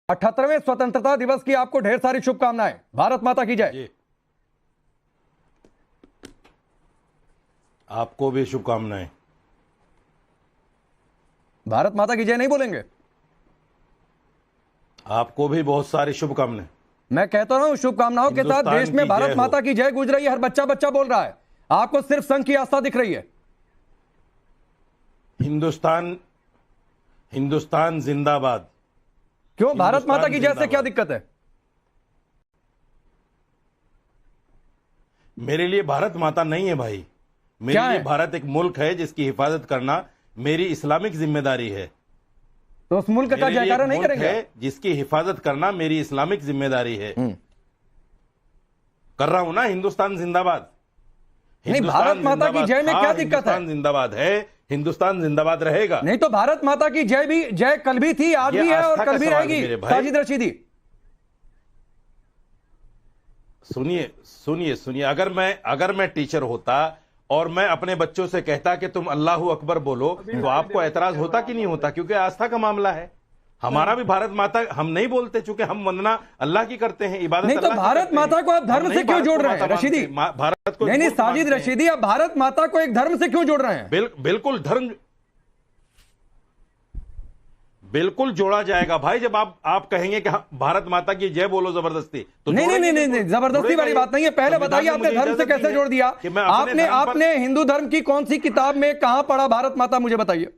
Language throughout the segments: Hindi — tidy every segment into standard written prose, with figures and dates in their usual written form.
78वें स्वतंत्रता दिवस की आपको ढेर सारी शुभकामनाएं। भारत माता की जय। आपको भी शुभकामनाएं। भारत माता की जय नहीं बोलेंगे? आपको भी बहुत सारी शुभकामनाएं। मैं कहता रहा हूं शुभकामनाओं के साथ देश में भारत माता की जय गूंज रही है। हर बच्चा बच्चा बोल रहा है। आपको सिर्फ संघ की आस्था दिख रही है। हिंदुस्तान जिंदाबाद। क्यों? भारत माता की जय से क्या दिक्कत है? मेरे लिए भारत माता नहीं है भाई। मेरे लिए भारत एक मुल्क है जिसकी हिफाजत करना मेरी इस्लामिक जिम्मेदारी है। तो उस मुल्क का जयकारा नहीं करेंगे? जिसकी हिफाजत करना मेरी इस्लामिक जिम्मेदारी है। कर रहा हूं ना। हिंदुस्तान जिंदाबाद। नहीं, भारत माता की जय में क्या दिक्कत है? हिंदुस्तान जिंदाबाद है। हिंदुस्तान जिंदाबाद रहेगा। नहीं तो भारत माता की जय भी, जय कल भी थी, आज भी है और कल भी रहेगी। साजिद रशीदी, सुनिए। अगर मैं टीचर होता और मैं अपने बच्चों से कहता कि तुम अल्लाह अकबर बोलो तो आपको एतराज होता कि नहीं होता? क्योंकि आस्था का मामला है। हमारा भी भारत माता हम नहीं बोलते, चूंकि हम वंदना अल्लाह की करते हैं, इबादत नहीं तो भारत माता को आप धर्म से क्यों जोड़ रहे हैं रशीदी? भारत को नहीं, साजिद रशीदी, आप भारत माता को एक धर्म से क्यों जोड़ रहे हैं? बिल्कुल धर्म बिल्कुल जोड़ा जाएगा भाई। जब आप कहेंगे कि भारत माता की जय बोलो जबरदस्ती, तो नहीं, जबरदस्ती वाली बात नहीं है। पहले बताइए आपने धर्म से कैसे जोड़ दिया? आपने हिंदू धर्म की कौन सी किताब में कहां पढ़ा भारत माता? मुझे बताइए।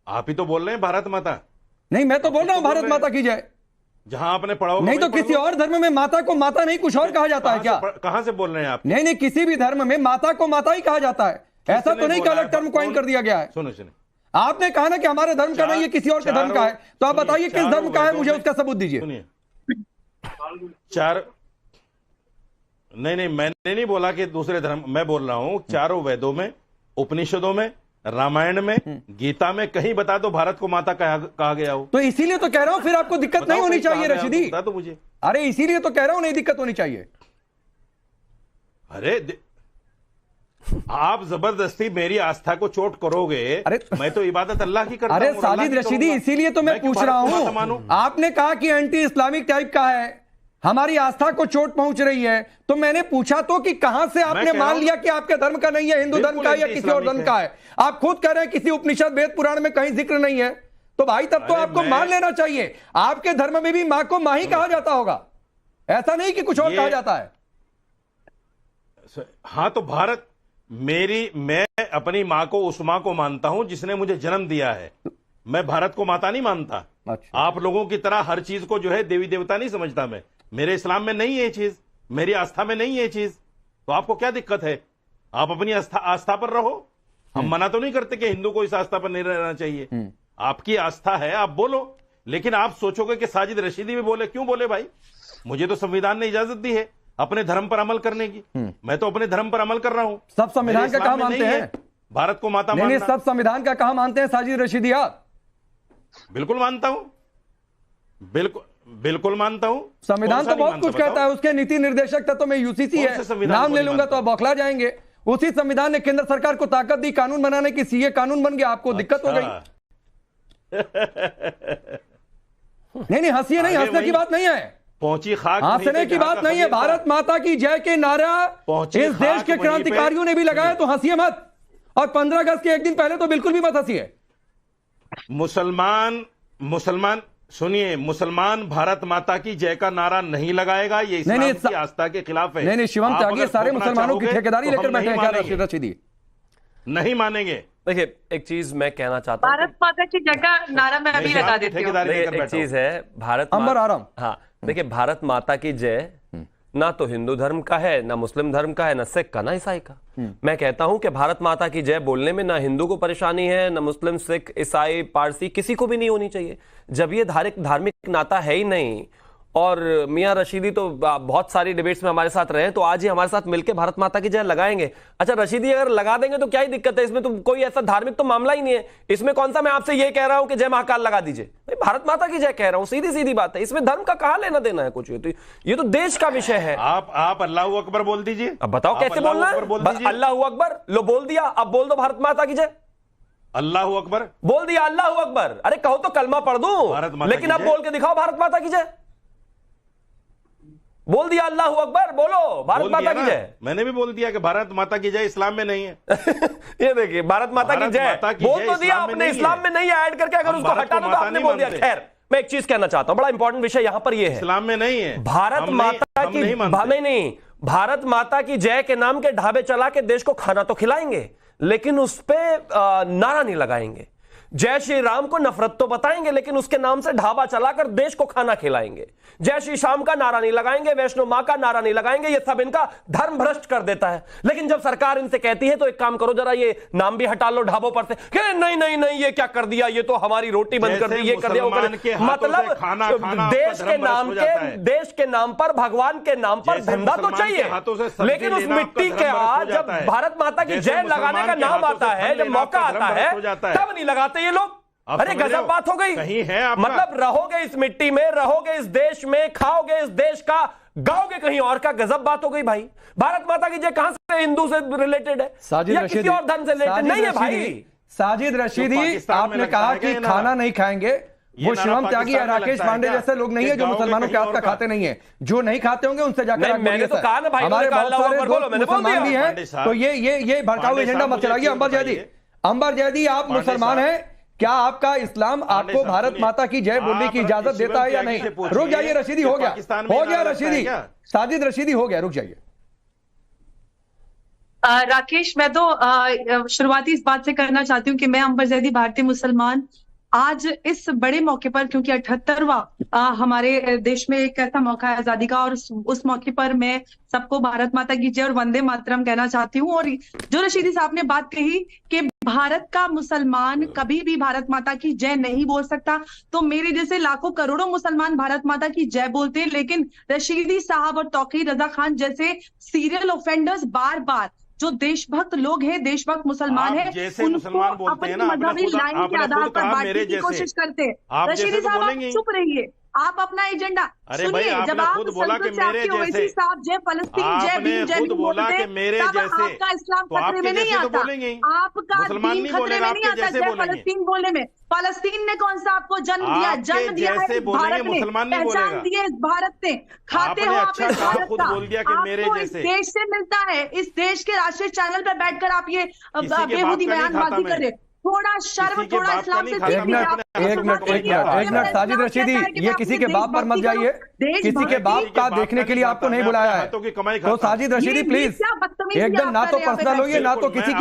आप ही तो बोल रहे हैं भारत माता। नहीं, मैं तो बोल रहा हूं भारत माता की जय। जहां आपने पढ़ा होगा। नहीं तो किसी और धर्म में माता को माता नहीं कुछ और कहा जाता है क्या? कहां से बोल रहे हैं आप? नहीं, किसी भी धर्म में माता को माता ही कहा जाता है। ऐसा तो नहीं कि अलग टर्म कॉइन कर दिया गया है। सुनो, आपने कहा ना कि हमारे धर्म का नहीं है, किसी और के धर्म का है। तो आप बताइए किस धर्म का है, मुझे उसका सबूत दीजिए। सुनिए, नहीं, मैंने नहीं बोला कि दूसरे धर्म। मैं बोल रहा हूं चारों वेदों में, उपनिषदों में, रामायण में, गीता में कहीं बता दो भारत को माता कहा गया हो। तो इसीलिए तो कह रहा हूं फिर आपको दिक्कत नहीं होनी चाहिए रशीदी। बता दो मुझे। अरे इसीलिए तो कह रहा हूं नहीं दिक्कत होनी चाहिए। अरे आप जबरदस्ती मेरी आस्था को चोट करोगे। अरे मैं तो इबादत अल्लाह की करता हूं। अरे साजिद रशीदी, इसीलिए तो मैं पूछ रहा हूं। आपने कहा कि एंटी इस्लामिक टाइप का है, हमारी आस्था को चोट पहुंच रही है। तो मैंने पूछा तो कि कहां से आपने मान लिया कि आपके धर्म का नहीं है, हिंदू धर्म का है या किसी और धर्म का है? आप खुद कह रहे हैं किसी उपनिषद वेद पुराण में कहीं जिक्र नहीं है। तो भाई तब तो आपको मान लेना चाहिए। आपके धर्म में भी मां को मां ही कहा जाता होगा, ऐसा नहीं कि कुछ और कहा जाता है। हाँ तो भारत मैं अपनी मां को उस मां को मानता हूं जिसने मुझे जन्म दिया है। मैं भारत को माता नहीं मानता। अच्छा। आप लोगों की तरह हर चीज को जो है देवी देवता नहीं समझता मैं। मेरे इस्लाम में नहीं है ये चीज, मेरी आस्था में नहीं है ये चीज। तो आपको क्या दिक्कत है? आप अपनी आस्था पर रहो। हम मना तो नहीं करते कि हिंदू को इस आस्था पर नहीं रहना चाहिए। आपकी आस्था है, आप बोलो। लेकिन आप सोचोगे कि साजिद रशीदी भी बोले। क्यों बोले भाई? मुझे तो संविधान ने इजाजत दी है अपने धर्म पर अमल करने की। मैं तो अपने धर्म पर अमल कर रहा हूं। सब संविधान का कहा मानते हैं? भारत को माता नहीं, सब संविधान का कहा मानते हैं साजिद रशीदी आप? बिल्कुल मानता हूं, बिल्कुल मानता हूं। संविधान तो बहुत कुछ कहता है। उसके नीति निर्देशक तत्व में यूसीसी है, नाम ले लूंगा तो आप बौखला जाएंगे। उसी संविधान ने केंद्र सरकार को ताकत दी कानून बनाने की। सीए कानून बन गया, आपको दिक्कत हो गई। नहीं, हंसिए नहीं, हंसने की बात नहीं है, पहुंची खाक हंसने की बात नहीं है। भारत माता की जय के नारा इस देश के क्रांतिकारियों ने भी लगाया, तो हंसिए मत। और 15 अगस्त के एक दिन पहले तो बिल्कुल भी मत हंसिए। मुसलमान सुनिए, मुसलमान भारत माता की जय का नारा नहीं लगाएगा। ये इस्लाम की आस्था के खिलाफ है। नहीं, शिवम त्यागी सारे मुसलमानों की ठेकेदारी लेकर बैठे हैं क्या रशीदी? नहीं मानेंगे। देखिए, एक चीज मैं कहना चाहता हूं, भारत माता की जगह नारा मैं अभी लगा देती हूँ। एक चीज है, भारत हाँ, देखिए, भारत माता की जय ना तो हिंदू धर्म का है, ना मुस्लिम धर्म का है, ना सिख का, ना ईसाई का। मैं कहता हूं कि भारत माता की जय बोलने में ना हिंदू को परेशानी है, ना मुस्लिम, सिख, ईसाई, पारसी, किसी को भी नहीं होनी चाहिए। जब ये धार्मिक नाता है ही नहीं, और मियां रशीदी तो बहुत सारी डिबेट्स में हमारे साथ रहे, तो आज ही हमारे साथ मिलकर भारत माता की जय लगाएंगे। अच्छा रशीदी, अगर लगा देंगे तो क्या ही दिक्कत है? इसमें तो कोई ऐसा धार्मिक तो मामला ही नहीं है। इसमें कौन सा मैं आपसे ये कह रहा हूं कि जय महाकाल लगा दीजिए? भाई भारत माता की जय कह रहा हूं, सीधी सीधी बात है। इसमें धर्म का कहां लेना देना है कुछ? ये तो देश का विषय है। आप अल्लाह अकबर बोल दीजिए। अब बताओ कैसे बोलना है? अल्लाह अकबर लो बोल दिया, अब बोल दो भारत माता की जय। अल्लाह अकबर बोल दिया, अल्लाह अकबर। अरे कहो तो कलमा पढ़ दूं, लेकिन अब बोल के दिखाओ भारत माता की जय। बोल दिया अल्लाह अकबर, बोलो भारत माता की जय। मैंने भी बोल दिया कि भारत माता की जय इस्लाम में नहीं है। ये देखिए, भारत माता की जय बोल तो दिया आपने, इस्लाम में नहीं है, ऐड करके अगर उसको हटा दो तो आपने बोल दिया। खैर, मैं एक चीज कहना चाहता हूं, बड़ा इंपॉर्टेंट विषय यहां पर यह है, इस्लाम में नहीं है। भारत माता की नहीं, भारत माता की जय के नाम के ढाबे चला के देश को खाना तो खिलाएंगे, लेकिन उस पर नारा नहीं लगाएंगे। जय श्री राम को नफरत तो बताएंगे, लेकिन उसके नाम से ढाबा चलाकर देश को खाना खिलाएंगे। जय श्री श्याम का नारा नहीं लगाएंगे, वैष्णो मां का नारा नहीं लगाएंगे। ये सब इनका धर्म भ्रष्ट कर देता है। लेकिन जब सरकार इनसे कहती है तो एक काम करो, जरा ये नाम भी हटा लो ढाबों पर से, कि नहीं नहीं नहीं ये क्या कर दिया, ये तो हमारी रोटी बंद कर दी, ये कर दिया, वो कर दिया। मतलब देश के नाम पर, भगवान के नाम पर धंधा तो चाहिए, लेकिन उस मिट्टी के आज जब भारत माता की जय लगाने का नाम आता है, जब मौका आता है, तब नहीं लगाते ये लोग। अरे गजब बात हो गई। कहीं है मतलब रहोगे इस मिट्टी में, रहोगे इस देश में, खाओगे इस देश का, गाओगे कहीं और का। गजब बात हो गई भाई। भारत माता की जय कहां से हिंदू से रिलेटेड है या किसी और धर्म से रिलेटेड नहीं है भाई। साजिद रशीदी, आपने कहा कि खाना नहीं खाएंगे, वो शिवम त्यागी या राकेश पांडे जैसे लोग नहीं है जो मुसलमानों के आपका खाते नहीं है। जो नहीं खाते होंगे उनसे जाकर मैंने तो कहा ना भाई, हमारे बहुत सारे दोस्त मुसलमान भी हैं, तो ये भड़काऊ एजेंडा मत चलाइए। अंबर जैदी, आप मुसलमान हैं, क्या आपका इस्लाम आपको भारत माता की जय बोलने की इजाजत देता है या नहीं? रुक जाइए रशीदी, हो गया रशीदी, साजिद रशीदी हो गया, रुक जाइए। राकेश, मैं तो शुरुआती इस बात से करना चाहती हूँ कि मैं अंबर जैदी भारतीय मुसलमान आज इस बड़े मौके पर, क्योंकि 78वां हमारे देश में एक ऐसा मौका है आजादी का, और उस मौके पर मैं सबको भारत माता की जय और वंदे मातरम कहना चाहती हूँ। और जो रशीदी साहब ने बात कही कि भारत का मुसलमान कभी भी भारत माता की जय नहीं बोल सकता, तो मेरे जैसे लाखों करोड़ों मुसलमान भारत माता की जय बोलते हैं, लेकिन रशीदी साहब और तौकीर रजा खान जैसे सीरियल ऑफेंडर्स बार बार, जो देशभक्त लोग हैं, देशभक्त मुसलमान हैं, उनको अपनी मजहबी लाइन के आधार पर बांटने की कोशिश करते हैं। रशीदी साहब, आप चुप रहिए, आप अपना एजेंडा सुनिए। जब आप संसद से आपके ओवैसी साहब जय फलस्तीन जय भीम जय बोलते तब आपका इस्लाम खतरे में नहीं आता, आपका दीन खतरे में नहीं आता जय फलस्तीन बोलने में। फलस्तीन ने कौन सा आपको जन्म दिया? जन्म दिया है भारत ने, पहचान दी है भारत ने, खाते हो आप इस भारत का, आपको इस देश से मिलता है। इस देश के राष्ट्रीय चैनल पर बैठकर आप ये बेहूदी बयानबाजी कर रहे, थोड़ा शर्म, थोड़ा इस्लाम से एक मिनट साजिद रशीदी, ये किसी के बाप पर मत जाइए, किसी के बाप का देखने के लिए आपको नहीं बुलाया है। तो साजिद रशीदी प्लीज एकदम ना तो पर्सनल होइए, ना तो किसी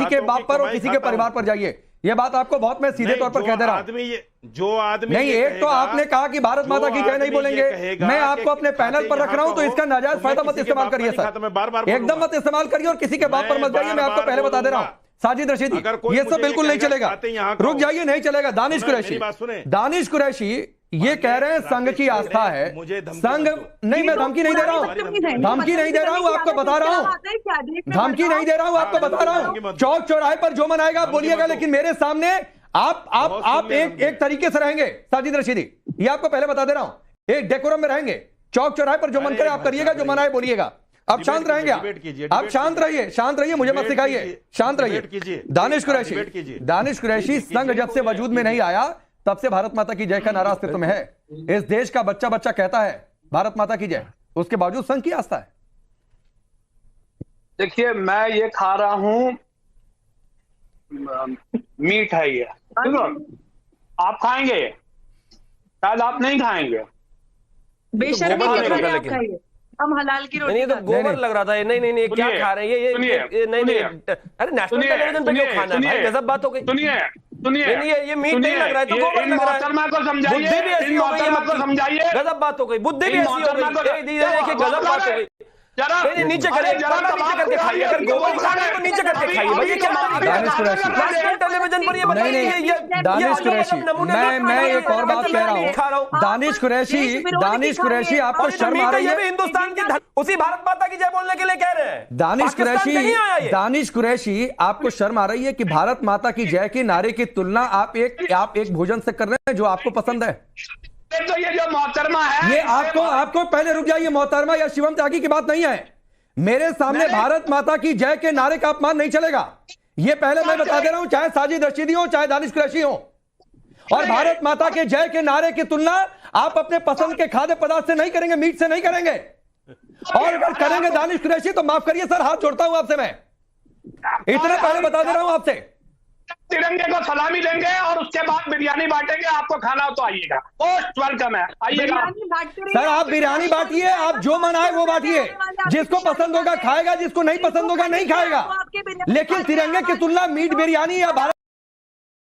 के बाप पर और किसी के परिवार पर जाइए। ये बात आपको बहुत मैं सीधे तौर पर कह दे रहा हूं। जो आदमी नहीं, एक तो आपने कहा कि भारत माता की जय नहीं बोलेंगे, मैं आपको अपने पैनल पर रख रहा हूं, तो इसका नाजायज फायदा मत इस्तेमाल करिए सर, एकदम मत इस्तेमाल करिए, और किसी के बाप पर मत जाइए, मैं आपको पहले बता दे रहा हूं। साजिद रशीदी, ये सब बिल्कुल नहीं चलेगा, रुक जाइए, नहीं चलेगा। दानिश कुरैशी ये कह रहे हैं संघ की आस्था है, संघ नहीं, मैं धमकी नहीं दे रहा हूँ, धमकी नहीं दे रहा हूँ, आपको बता रहा हूँ, धमकी नहीं दे रहा हूँ, आपको बता रहा हूँ। चौक चौराहे पर जो मनाएगा आप बोलिएगा, लेकिन मेरे सामने आप एक तरीके से रहेंगे। साजिद रशीदी, ये आपको पहले बता दे रहा हूँ, एक डेकोरम में रहेंगे। चौक चौराहे पर जो मन करे आप करिएगा, जो मनाए बोलिएगा। अब शांत रहेंगे आप शांत रहिए, मुझे मत सिखाइए, शांत रहिए। दानिश कुरैशी, संघ जब से वजूद में नहीं आया तब से भारत माता की जय का नारा अस्तित्व में है। इस देश का बच्चा कहता है भारत माता की जय, उसके बावजूद संघ की आस्था है। देखिए, मैं ये खा रहा हूं, मीट है ये, ठीक है? आप खाएंगे, शायद आप नहीं खाएंगे, बेशर्मी, हम हलाल की रोटी। नहीं, तो गोबर लग रहा था। नहीं, क्या खा रहे हैं ये? नहीं, अरे नेशनल टेलीविजन पे क्यों खाना है? भाई गजब बात हो गई। सुनिए, नहीं ये मीट नहीं लग रहा है, तो गोबर लग रहा है। को समझाइए, बुद्धि भी ऐसी हो गई, समझाइए, गजब बात हो गई, बुद्धि भी ऐसी हो गई, देखिए गजब बात हो गई। नीचे करके खाइए, अगर गोबर खाना है तो नीचे करके खाइए। भैया क्या नेशनल टेलीविजन पर ये बताइए। दानिश कुरैशी, मैं एक और बात कह रहा हूँ, दानिश कुरैशी आपको शर्म आ रही है? हिंदुस्तान की उसी भारत माता की जय बोलने के लिए कह रहे हैं। दानिश कुरैशी आपको शर्म आ रही है कि भारत माता की जय के नारे की तुलना आप एक भोजन से कर रहे हैं जो आपको पसंद है? तो ये जो मोहतरमा है, ये आपको पहले रुक जाइए, मोहतरमा या शिवम त्यागी की बात नहीं है। मेरे सामने भारत माता की जय के नारे का अपमान नहीं चलेगा। ये पहले मैं बता दे रहा हूं, चाहे साजिद रशीदी हो चाहे दानिश कुरैशी हो। और भारत माता के जय के नारे की तुलना आप अपने पसंद के खाद्य पदार्थ से नहीं करेंगे, मीट से नहीं करेंगे। और अगर करेंगे दानिश कुरैशी तो माफ करिए सर, हाथ जोड़ता हूं आपसे, मैं इतना पहले बता दे रहा हूं आपसे। तिरंगे को सलामी देंगे और उसके बाद बिरयानी बांटेंगे, आपको खाना हो तो आइएगा, मोस्ट वेलकम है, आइएगा। सर आप बिरयानी बांटिए, आप जो मन आए वो बांटिए, जिसको पसंद होगा खाएगा, जिसको नहीं पसंद होगा नहीं खाएगा, लेकिन तिरंगे की तुलना मीट बिरयानी या भारत